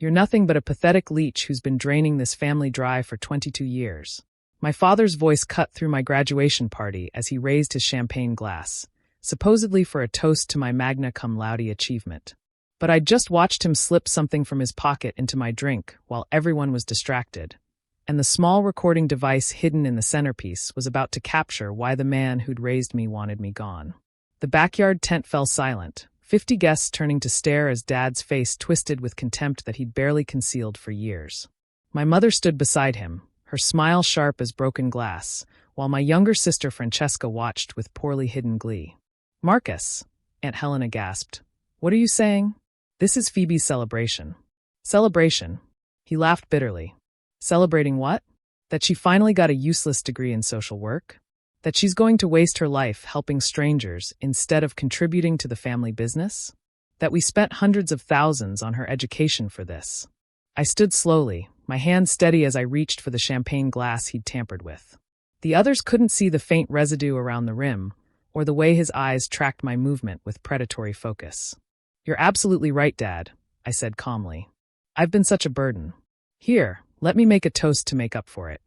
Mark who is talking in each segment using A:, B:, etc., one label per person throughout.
A: You're nothing but a pathetic leech who's been draining this family dry for 22 years. My father's voice cut through my graduation party as he raised his champagne glass, supposedly for a toast to my magna cum laude achievement. But I'd just watched him slip something from his pocket into my drink while everyone was distracted, and the small recording device hidden in the centerpiece was about to capture why the man who'd raised me wanted me gone. The backyard tent fell silent, 50 guests turning to stare as Dad's face twisted with contempt that he'd barely concealed for years. My mother stood beside him, her smile sharp as broken glass, while my younger sister Francesca watched with poorly hidden glee. "Marcus," Aunt Helena gasped. "What are you saying?" "This is Phoebe's celebration." "Celebration?" He laughed bitterly. "Celebrating what? That she finally got a useless degree in social work? That she's going to waste her life helping strangers instead of contributing to the family business? That we spent hundreds of thousands on her education for this?" I stood slowly, my hand steady as I reached for the champagne glass he'd tampered with. The others couldn't see the faint residue around the rim, or the way his eyes tracked my movement with predatory focus. "You're absolutely right, Dad," I said calmly. "I've been such a burden. Here, let me make a toast to make up for it."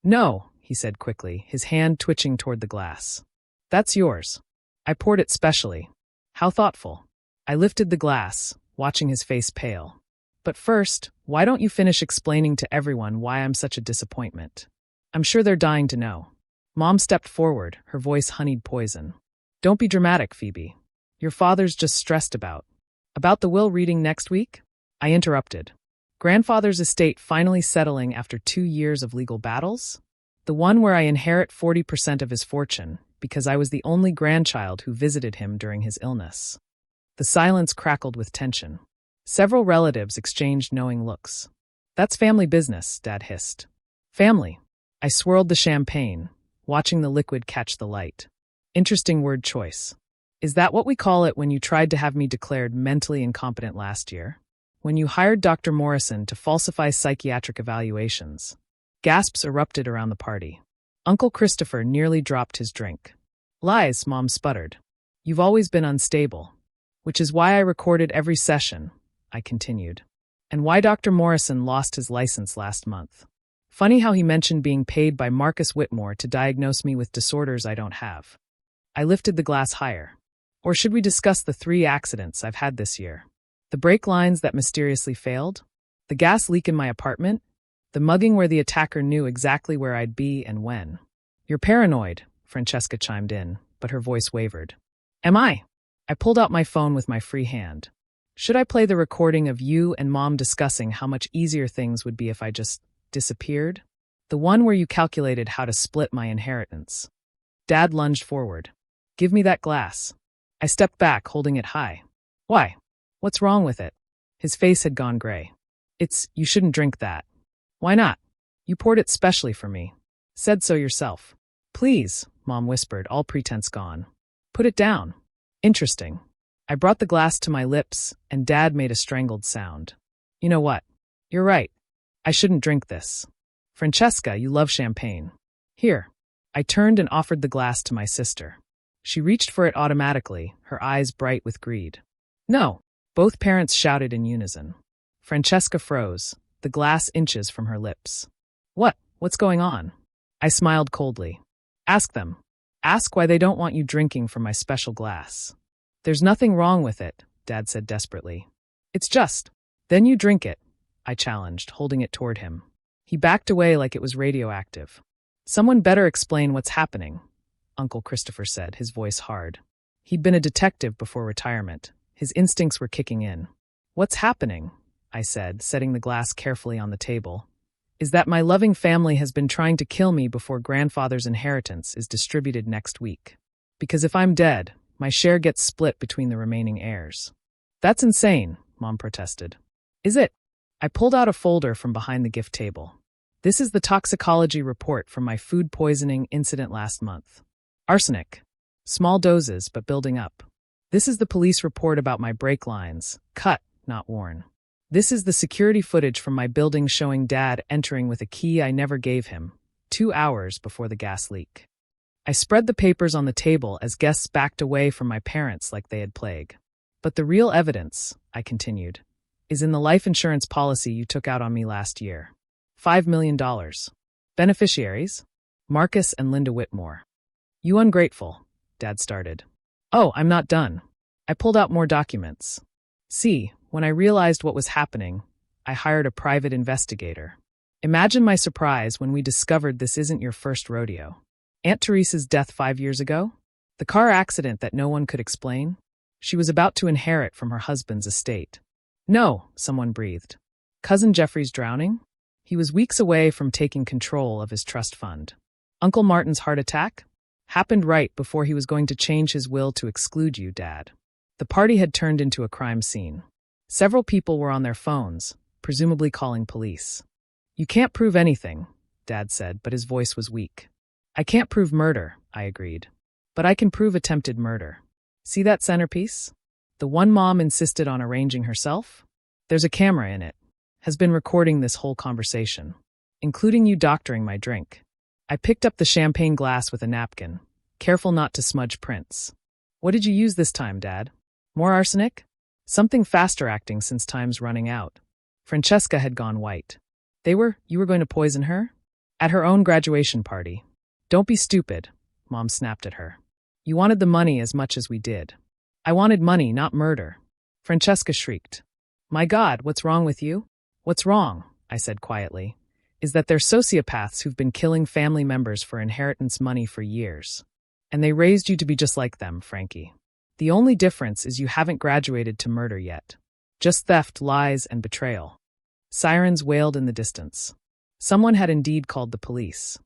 A: "No," he said quickly, his hand twitching toward the glass. "That's yours. I poured it specially." "How thoughtful." I lifted the glass, watching his face pale. "But first, why don't you finish explaining to everyone why I'm such a disappointment? I'm sure they're dying to know." Mom stepped forward, her voice honeyed poison. "Don't be dramatic, Phoebe. Your father's just stressed about the will reading next week?" I interrupted. "Grandfather's estate finally settling after 2 years of legal battles? The one where I inherit 40% of his fortune, because I was the only grandchild who visited him during his illness." The silence crackled with tension. Several relatives exchanged knowing looks. "That's family business," Dad hissed. "Family." I swirled the champagne, watching the liquid catch the light. "Interesting word choice. Is that what we call it when you tried to have me declared mentally incompetent last year? When you hired Dr. Morrison to falsify psychiatric evaluations?" Gasps erupted around the party. Uncle Christopher nearly dropped his drink. "Lies," Mom sputtered. "You've always been unstable. Which is why I recorded every session," I continued. "And why Dr. Morrison lost his license last month. Funny how he mentioned being paid by Marcus Whitmore to diagnose me with disorders I don't have." I lifted the glass higher. "Or should we discuss the 3 accidents I've had this year? The brake lines that mysteriously failed? The gas leak in my apartment? The mugging where the attacker knew exactly where I'd be and when?" "You're paranoid," Francesca chimed in, but her voice wavered. "Am I?" I pulled out my phone with my free hand. "Should I play the recording of you and Mom discussing how much easier things would be if I just disappeared? The one where you calculated how to split my inheritance?" Dad lunged forward. "Give me that glass." I stepped back, holding it high. "Why? What's wrong with it?" His face had gone gray. You shouldn't drink that." "Why not? You poured it specially for me. Said so yourself." "Please," Mom whispered, all pretense gone. "Put it down." "Interesting." I brought the glass to my lips, and Dad made a strangled sound. "You know what? You're right. I shouldn't drink this. Francesca, you love champagne. Here." I turned and offered the glass to my sister. She reached for it automatically, her eyes bright with greed. "No." Both parents shouted in unison. Francesca froze, the glass inches from her lips. What's going on?" I smiled coldly. "Ask them. Ask why they don't want you drinking from my special glass." "There's nothing wrong with it," Dad said desperately. "It's just." "Then you drink it," I challenged, holding it toward him. He backed away like it was radioactive. "Someone better explain what's happening," Uncle Christopher said, his voice hard. He'd been a detective before retirement. His instincts were kicking in. "What's happening?" I said, setting the glass carefully on the table. "Is that my loving family has been trying to kill me before grandfather's inheritance is distributed next week. Because if I'm dead, my share gets split between the remaining heirs." "That's insane," Mom protested. "Is it?" I pulled out a folder from behind the gift table. "This is the toxicology report from my food poisoning incident last month. Arsenic. Small doses, but building up. This is the police report about my brake lines. Cut, not worn. This is the security footage from my building showing Dad entering with a key I never gave him, 2 hours before the gas leak." I spread the papers on the table as guests backed away from my parents like they had plague. "But the real evidence," I continued, is in the life insurance policy you took out on me last year. $5 million. Beneficiaries? Marcus and Linda Whitmore. You ungrateful, Dad started. Oh, I'm not done. I pulled out more documents. See, when I realized what was happening, I hired a private investigator. Imagine my surprise when we discovered this isn't your first rodeo. Aunt Teresa's death 5 years ago? The car accident that no one could explain? She was about to inherit from her husband's estate. No, someone breathed. Cousin Jeffrey's drowning? He was weeks away from taking control of his trust fund. Uncle Martin's heart attack? Happened right before he was going to change his will to exclude you, Dad. The party had turned into a crime scene. Several people were on their phones, presumably calling police. You can't prove anything, Dad said, but his voice was weak. I can't prove murder, I agreed. But I can prove attempted murder. See that centerpiece? The one Mom insisted on arranging herself? There's a camera in it. Has been recording this whole conversation, including you doctoring my drink. I picked up the champagne glass with a napkin, careful not to smudge prints. What did you use this time, Dad? More arsenic? Something faster acting since time's running out. Francesca had gone white. You were going to poison her? At her own graduation party. Don't be stupid, Mom snapped at her. You wanted the money as much as we did. I wanted money, not murder. Francesca shrieked. My God, what's wrong with you? What's wrong, I said quietly, is that they're sociopaths who've been killing family members for inheritance money for years. And they raised you to be just like them, Frankie. The only difference is you haven't graduated to murder yet. Just theft, lies, and betrayal. Sirens wailed in the distance. Someone had indeed called the police.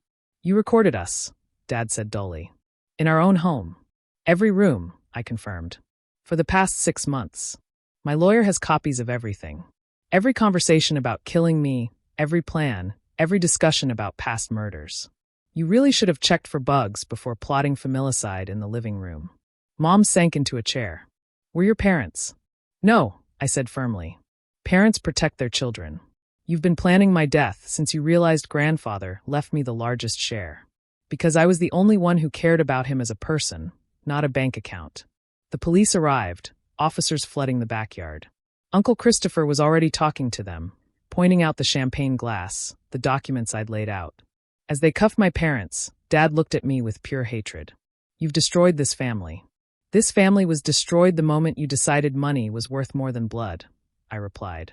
A: You recorded us, Dad said dully. In our own home. Every room, I confirmed. For the past 6 months. My lawyer has copies of everything. Every conversation about killing me, every plan, every discussion about past murders. You really should have checked for bugs before plotting familicide in the living room. Mom sank into a chair. Were your parents? No, I said firmly. Parents protect their children. You've been planning my death since you realized grandfather left me the largest share. Because I was the only one who cared about him as a person, not a bank account. The police arrived, officers flooding the backyard. Uncle Christopher was already talking to them, pointing out the champagne glass, the documents I'd laid out. As they cuffed my parents, Dad looked at me with pure hatred. You've destroyed this family. This family was destroyed the moment you decided money was worth more than blood, I replied.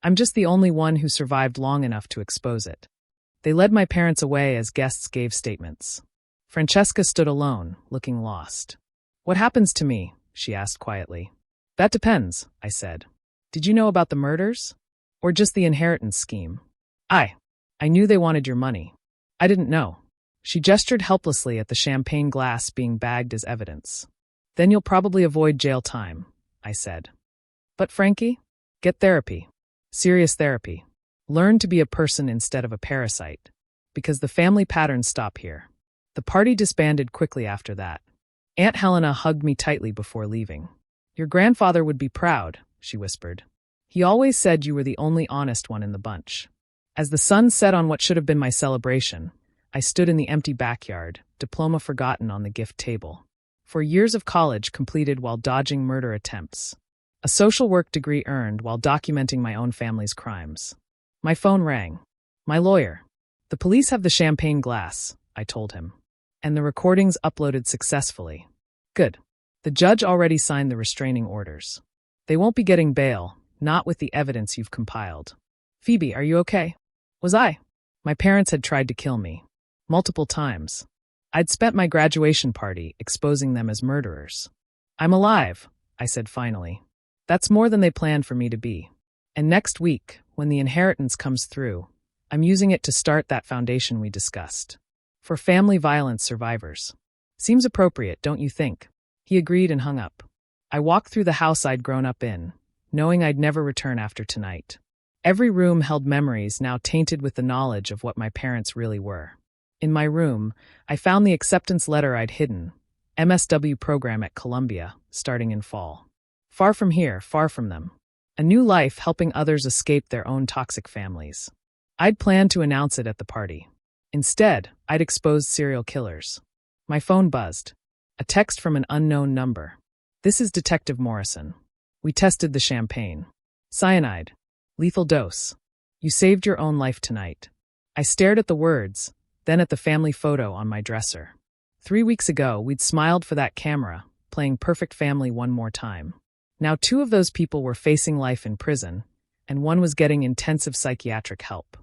A: I'm just the only one who survived long enough to expose it. They led my parents away as guests gave statements. Francesca stood alone, looking lost. What happens to me? She asked quietly. That depends, I said. Did you know about the murders? Or just the inheritance scheme? I knew they wanted your money. I didn't know. She gestured helplessly at the champagne glass being bagged as evidence. Then you'll probably avoid jail time, I said. But Frankie, get therapy. Serious therapy. Learn to be a person instead of a parasite. Because the family patterns stop here. The party disbanded quickly after that. Aunt Helena hugged me tightly before leaving. Your grandfather would be proud, she whispered. He always said you were the only honest one in the bunch. As the sun set on what should have been my celebration, I stood in the empty backyard, diploma forgotten on the gift table. 4 years of college completed while dodging murder attempts. A social work degree earned while documenting my own family's crimes. My phone rang. My lawyer. The police have the champagne glass, I told him. And the recordings uploaded successfully. Good. The judge already signed the restraining orders. They won't be getting bail, not with the evidence you've compiled. Phoebe, are you okay? Was I? My parents had tried to kill me. Multiple times. I'd spent my graduation party exposing them as murderers. I'm alive, I said finally. That's more than they planned for me to be. And next week, when the inheritance comes through, I'm using it to start that foundation we discussed. For family violence survivors. Seems appropriate, don't you think? He agreed and hung up. I walked through the house I'd grown up in, knowing I'd never return after tonight. Every room held memories now tainted with the knowledge of what my parents really were. In my room, I found the acceptance letter I'd hidden, MSW program at Columbia, starting in fall. Far from here, far from them. A new life helping others escape their own toxic families. I'd planned to announce it at the party. Instead, I'd exposed serial killers. My phone buzzed. A text from an unknown number. This is Detective Morrison. We tested the champagne. Cyanide, Lethal dose. You saved your own life tonight. I stared at the words, then at the family photo on my dresser. 3 weeks ago, we'd smiled for that camera, playing perfect family one more time. Now 2 of those people were facing life in prison, and one was getting intensive psychiatric help.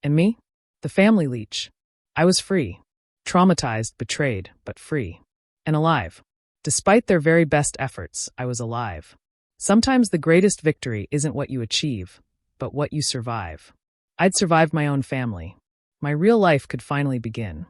A: And me? The family leech. I was free. Traumatized, betrayed, but free. And alive. Despite their very best efforts, I was alive. Sometimes the greatest victory isn't what you achieve, but what you survive. I'd survived my own family. My real life could finally begin.